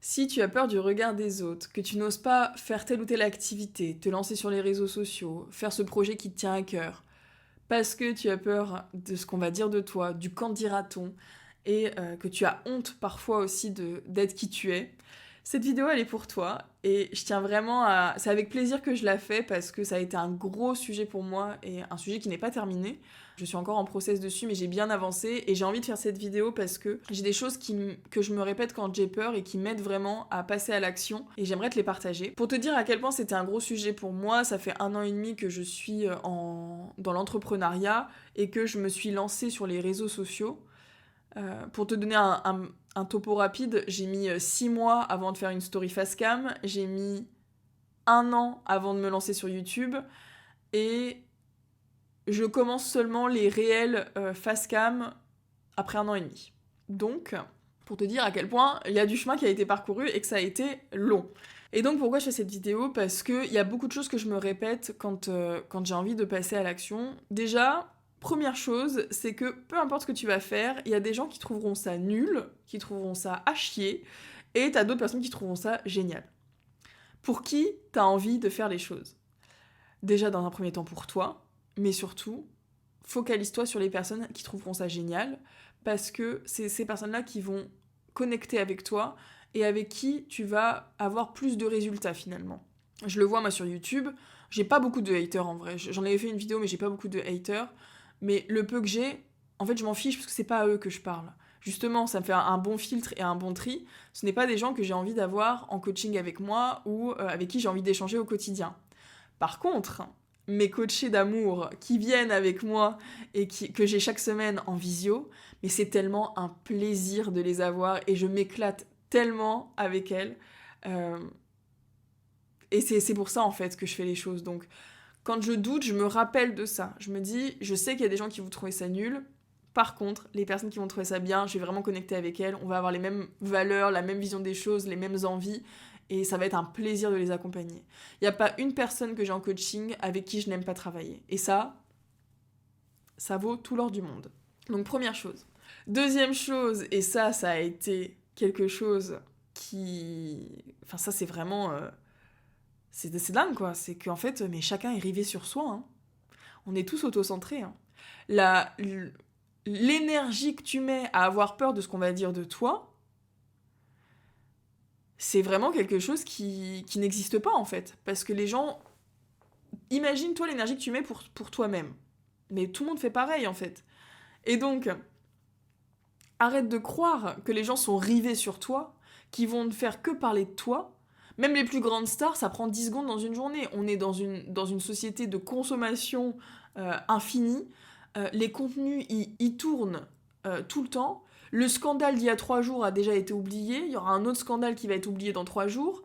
Si tu as peur du regard des autres, que tu n'oses pas faire telle ou telle activité, te lancer sur les réseaux sociaux, faire ce projet qui te tient à cœur, parce que tu as peur de ce qu'on va dire de toi, du qu'en dira-t-on, et que tu as honte parfois aussi d'être qui tu es, cette vidéo elle est pour toi et je tiens vraiment à... C'est avec plaisir que je la fais parce que ça a été un gros sujet pour moi et un sujet qui n'est pas terminé. Je suis encore en process dessus mais j'ai bien avancé et j'ai envie de faire cette vidéo parce que j'ai des choses que je me répète quand j'ai peur et qui m'aident vraiment à passer à l'action et j'aimerais te les partager. Pour te dire à quel point c'était un gros sujet pour moi, ça fait 1 an et demi que je suis dans l'entrepreneuriat et que je me suis lancée sur les réseaux sociaux. Pour te donner un topo rapide, j'ai mis 6 mois avant de faire une story facecam, j'ai mis 1 an avant de me lancer sur YouTube, et je commence seulement les réels facecam après 1 an et demi. Donc, pour te dire à quel point il y a du chemin qui a été parcouru et que ça a été long. Et donc pourquoi je fais cette vidéo? Parce qu'il y a beaucoup de choses que je me répète quand j'ai envie de passer à l'action. Déjà, première chose, c'est que peu importe ce que tu vas faire, il y a des gens qui trouveront ça nul, qui trouveront ça à chier, et t'as d'autres personnes qui trouveront ça génial. Pour qui t'as envie de faire les choses? Déjà dans un premier temps pour toi, mais surtout, focalise-toi sur les personnes qui trouveront ça génial, parce que c'est ces personnes-là qui vont connecter avec toi et avec qui tu vas avoir plus de résultats finalement. Je le vois moi sur YouTube, j'ai pas beaucoup de haters en vrai. J'en avais fait une vidéo mais j'ai pas beaucoup de haters. Mais le peu que j'ai, en fait je m'en fiche parce que c'est pas à eux que je parle. Justement, ça me fait un bon filtre et un bon tri. Ce n'est pas des gens que j'ai envie d'avoir en coaching avec moi ou avec qui j'ai envie d'échanger au quotidien. Par contre, mes coachés d'amour qui viennent avec moi et que j'ai chaque semaine en visio, mais c'est tellement un plaisir de les avoir et je m'éclate tellement avec elles. Euh, et c'est pour ça en fait que je fais les choses. Donc quand je doute, je me rappelle de ça. Je me dis, je sais qu'il y a des gens qui vont trouver ça nul. Par contre, les personnes qui vont trouver ça bien, je vais vraiment connecter avec elles. On va avoir les mêmes valeurs, la même vision des choses, les mêmes envies. Et ça va être un plaisir de les accompagner. Il n'y a pas une personne que j'ai en coaching avec qui je n'aime pas travailler. Et ça vaut tout l'or du monde. Donc première chose. Deuxième chose, et ça a été quelque chose qui... Enfin ça c'est vraiment... c'est dingue quoi. C'est qu'en fait, mais chacun est rivé sur soi. Hein. On est tous autocentrés. Hein. La, l'énergie que tu mets à avoir peur de ce qu'on va dire de toi, c'est vraiment quelque chose qui n'existe pas en fait. Parce que les gens... Imagine toi l'énergie que tu mets pour toi-même. Mais tout le monde fait pareil en fait. Et donc, arrête de croire que les gens sont rivés sur toi, qui vont ne faire que parler de toi. Même les plus grandes stars, ça prend 10 secondes dans une journée. On est dans une société de consommation infinie. Les contenus, ils tournent tout le temps. Le scandale d'il y a 3 jours a déjà été oublié. Il y aura un autre scandale qui va être oublié dans 3 jours.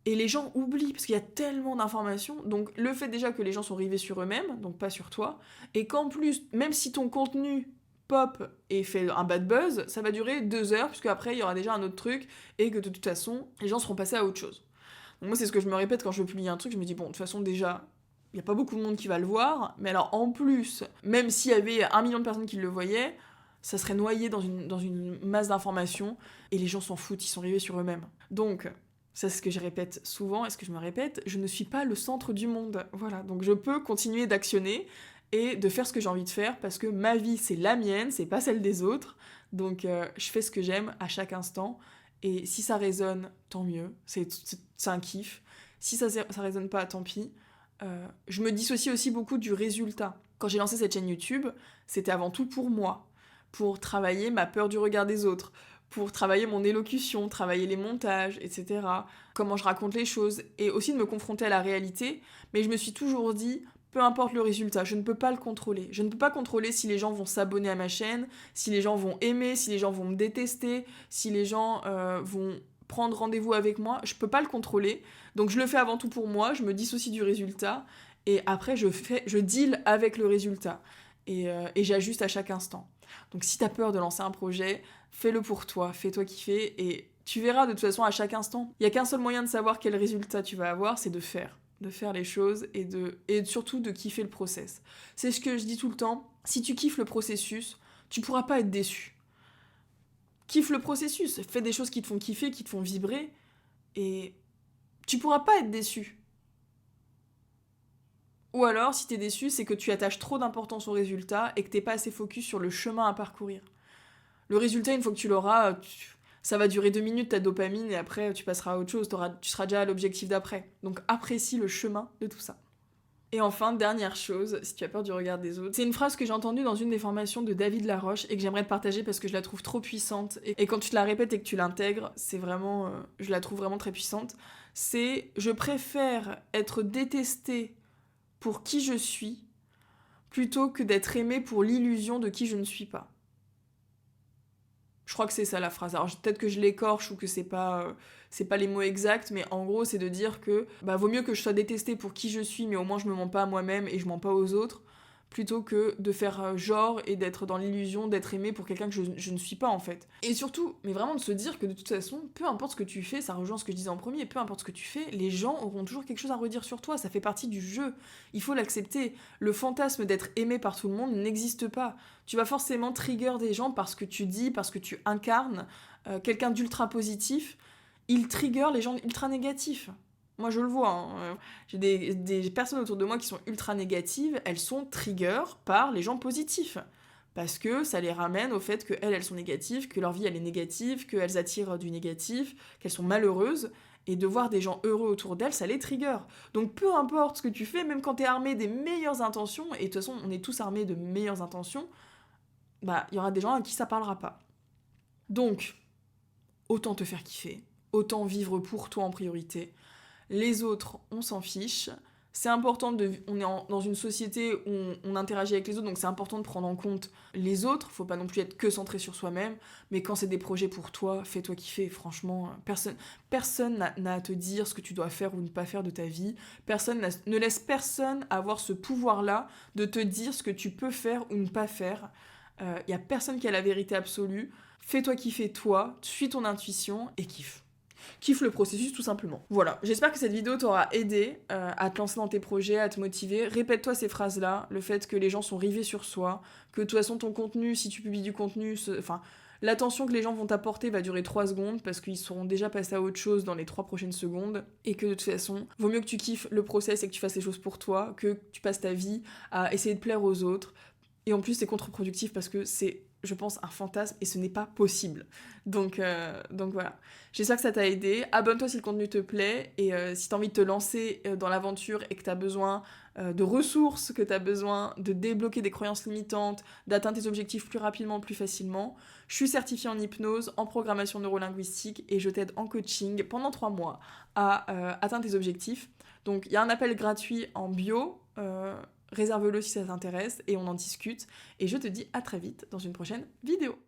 Et les gens oublient, parce qu'il y a tellement d'informations. Donc le fait déjà que les gens sont rivés sur eux-mêmes, donc pas sur toi, et qu'en plus, même si ton contenu pop et fait un bad buzz, ça va durer 2 heures, puisque après il y aura déjà un autre truc, et que de toute façon, les gens seront passés à autre chose. Donc moi c'est ce que je me répète quand je veux publier un truc, je me dis bon, de toute façon déjà, il n'y a pas beaucoup de monde qui va le voir, mais alors en plus, même s'il y avait 1 million de personnes qui le voyaient, ça serait noyé dans une masse d'informations, et les gens s'en foutent, ils sont rivés sur eux-mêmes. Donc, ça c'est ce que je répète souvent, et ce que je me répète, je ne suis pas le centre du monde. Voilà, donc je peux continuer d'actionner et de faire ce que j'ai envie de faire, parce que ma vie c'est la mienne, c'est pas celle des autres, donc je fais ce que j'aime à chaque instant, et si ça résonne, tant mieux, c'est un kiff. Si ça résonne pas, tant pis. Je me dissocie aussi beaucoup du résultat. Quand j'ai lancé cette chaîne YouTube, c'était avant tout pour moi, pour travailler ma peur du regard des autres, pour travailler mon élocution, travailler les montages, etc. Comment je raconte les choses, et aussi de me confronter à la réalité. Mais je me suis toujours dit, peu importe le résultat, je ne peux pas le contrôler. Je ne peux pas contrôler si les gens vont s'abonner à ma chaîne, si les gens vont aimer, si les gens vont me détester, si les gens vont prendre rendez-vous avec moi. Je peux pas le contrôler. Donc je le fais avant tout pour moi, je me dissocie du résultat, et après je deal avec le résultat. Et j'ajuste à chaque instant. Donc si t'as peur de lancer un projet, fais-le pour toi, fais-toi kiffer, et tu verras de toute façon à chaque instant. Il n'y a qu'un seul moyen de savoir quel résultat tu vas avoir, c'est de faire les choses et surtout de kiffer le process. C'est ce que je dis tout le temps, si tu kiffes le processus, tu pourras pas être déçu. Kiffe le processus, fais des choses qui te font kiffer, qui te font vibrer, et tu pourras pas être déçu. Ou alors, si t'es déçu, c'est que tu attaches trop d'importance au résultat et que t'es pas assez focus sur le chemin à parcourir. Le résultat, une fois que tu l'auras, ça va durer 2 minutes ta dopamine et après tu passeras à autre chose, tu seras déjà à l'objectif d'après. Donc apprécie le chemin de tout ça. Et enfin, dernière chose, si tu as peur du regard des autres, c'est une phrase que j'ai entendue dans une des formations de David Laroche et que j'aimerais te partager parce que je la trouve trop puissante. Et quand tu te la répètes et que tu l'intègres, c'est vraiment, je la trouve vraiment très puissante. C'est « Je préfère être détesté pour qui je suis plutôt que d'être aimé pour l'illusion de qui je ne suis pas. » Je crois que c'est ça la phrase. Alors peut-être que je l'écorche ou que c'est pas les mots exacts, mais en gros c'est de dire que vaut mieux que je sois détestée pour qui je suis, mais au moins je me mens pas à moi-même et je mens pas aux autres, plutôt que de faire genre et d'être dans l'illusion d'être aimée pour quelqu'un que je ne suis pas en fait. Et surtout, mais vraiment de se dire que de toute façon, peu importe ce que tu fais, ça rejoint ce que je disais en premier, peu importe ce que tu fais, les gens auront toujours quelque chose à redire sur toi, ça fait partie du jeu. Il faut l'accepter. Le fantasme d'être aimé par tout le monde n'existe pas. Tu vas forcément trigger des gens parce que tu dis, parce que tu incarnes quelqu'un d'ultra positif, il trigger les gens ultra négatifs. Moi, je le vois. Hein. J'ai des personnes autour de moi qui sont ultra négatives, elles sont trigger par les gens positifs. Parce que ça les ramène au fait qu'elles, elles sont négatives, que leur vie, elle est négative, qu'elles attirent du négatif, qu'elles sont malheureuses. Et de voir des gens heureux autour d'elles, ça les trigger. Donc peu importe ce que tu fais, même quand t'es armé des meilleures intentions, et de toute façon, on est tous armés de meilleures intentions, il y aura des gens à qui ça parlera pas. Donc, autant te faire kiffer, autant vivre pour toi en priorité. Les autres, on s'en fiche. C'est important on est dans une société où on interagit avec les autres, donc c'est important de prendre en compte les autres. Faut pas non plus être que centré sur soi-même, mais quand c'est des projets pour toi, fais-toi kiffer. Franchement, personne n'a à te dire ce que tu dois faire ou ne pas faire de ta vie. Ne laisse personne avoir ce pouvoir-là de te dire ce que tu peux faire ou ne pas faire. Y a personne qui a la vérité absolue. Fais-toi kiffer toi, suis ton intuition et kiffe. Kiffe le processus tout simplement. Voilà, j'espère que cette vidéo t'aura aidé à te lancer dans tes projets, à te motiver. Répète-toi ces phrases-là, le fait que les gens sont rivés sur soi, que de toute façon ton contenu, si tu publies du contenu, l'attention que les gens vont t'apporter va durer 3 secondes parce qu'ils seront déjà passés à autre chose dans les 3 prochaines secondes et que de toute façon, vaut mieux que tu kiffes le process et que tu fasses les choses pour toi que tu passes ta vie à essayer de plaire aux autres. Et en plus, c'est contre-productif parce que c'est, je pense, un fantasme et ce n'est pas possible. Donc voilà. J'espère que ça t'a aidé. Abonne-toi si le contenu te plaît. Et si t'as envie de te lancer dans l'aventure et que t'as besoin de ressources, que t'as besoin de débloquer des croyances limitantes, d'atteindre tes objectifs plus rapidement, plus facilement, je suis certifiée en hypnose, en programmation neurolinguistique et je t'aide en coaching pendant 3 mois à atteindre tes objectifs. Donc il y a un appel gratuit en bio. Réserve-le si ça t'intéresse et on en discute. Et je te dis à très vite dans une prochaine vidéo.